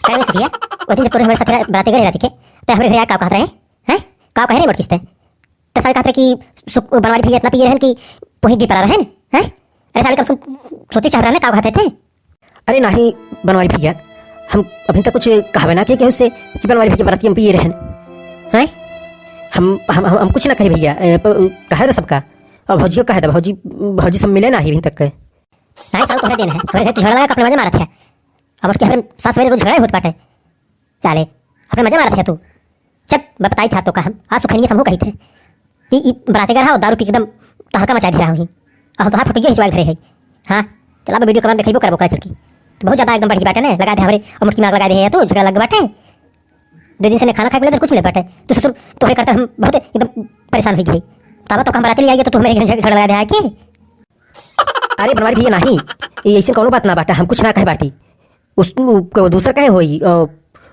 काय में सुखिया वो दिन जब पूरे हमारे साथ बातें करे रहती के तो हमारे घर यार का कहत रहे हैं का कह रहे मोट किस्ते तो सारे कहत रहे कि बनवारी भैया इतना पिए रहन कि वही जी पड़ा रहन हैं। अरे साले कम सोचे चाह रहे हैं का कहते थे। अरे नहीं बनवारी भैया, हम अभी तक कुछ कहवे ना किए उससे कि बनवारी भैया बराती हम पिए रहन हैं। हम कुछ ना कहे भैया, कहे था सबका और भौजी को कहे था, भौजी सब मिले ना ही अभी तक के। नहीं साल तुम्हारे दिन है हमारे घर झगड़ा लगा अपने मजे मारत है अब कि हमारे सास सवेरे रोज झगड़ा होत बाटे साले अपने मजे मारत है तू जब बताई था तो का हम आज सुखनी समूह कही थे कि बराते घर दारू पी एकदम तहका मचा दे रहा हूँ और तो फोटो खिंचवा रहे है। हाँ चला वीडियो कॉल देखो करबो चल की तो बहुत ज्यादा एकदम बढ़ी बाटे ने लगा दे हमारे और मुट्ठी मार लगा दे तो झगड़ा लग बाटे 2 दिन से ने खाना खा के कुछ मिले बाटे तो ससुर तोहरे करता हम बहुत एकदम परेशान हो गई तब तो हम बराते ले आई तो मेरे घर झगड़ा लगा दे है कि। अरे बनवारी भैया नहीं ये ऐसी कोनो बात ना बाटा, हम कुछ ना कहे बाटी उस दूसरा कहे होई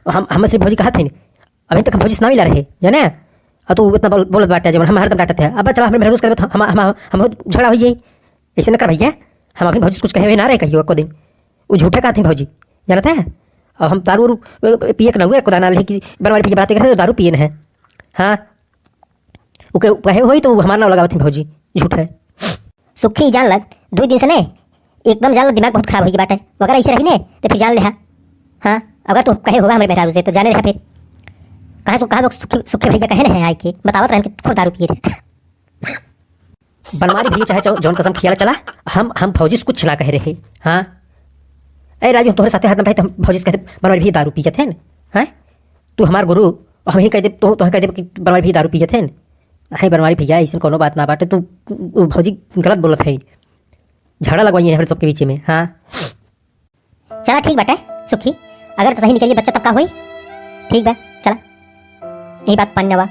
हम सिर्फ भौजी कहा थे अभी तक हम भौजी सुना मिला रहे जाने और तू इतना बोलत बाटा जब हम हरदम डांटते हैं। अब चला हमें रोज कर हम झगड़ा हो जाए ऐसे न कर भैया। हम अपनी भौजी कुछ कहे हुए ना रहे कहियो को दिन वो झूठे कहते भौजी जानते हैं और हम दारू पिए के ना हुए खुदा ना रहे कि बनवारी भैया बातें करते तो दारू पिए है। हाँ वो कहे हुई तो हमारा नाम लगावत भौजी झूठ है। सुखी जान लग 2 दिन से ने एकदम जान लग दिमाग बहुत खराब हो गई बाटे अगर ऐसे रही ने तो फिर जान ले। हाँ अगर तू कहे होगा हमारे बेटारू से तो जाने रहा फिर कहा सुखे भैया कहे नहीं आई कि बतावत रहन कि खूब दारू पिए रहे। बनवारी भैया चाहे जौन कसम खियाला चला हम भौजी से कुछ ना कह रहे। हाँ अरे राजू तोहरे साथे हरदम रहे तो हम भौजी से कहते बनवारी भैया दारू पिए थे हैं। तू हमार गुरु और हम ही कह दे तो कह दे कि बनवारी भैया दारू पिए थे। नहीं बनवारी भैया ऐसी कोनो बात ना बाटे, तू भौजी गलत बोलत है, झगड़ा लगवाइए हमारे सबके बीच में। हाँ चला ठीक बाटे सुखी अगर तो सही निकलिए बच्चा तब का हुई ठीक बा चला यही बात पानी नवा।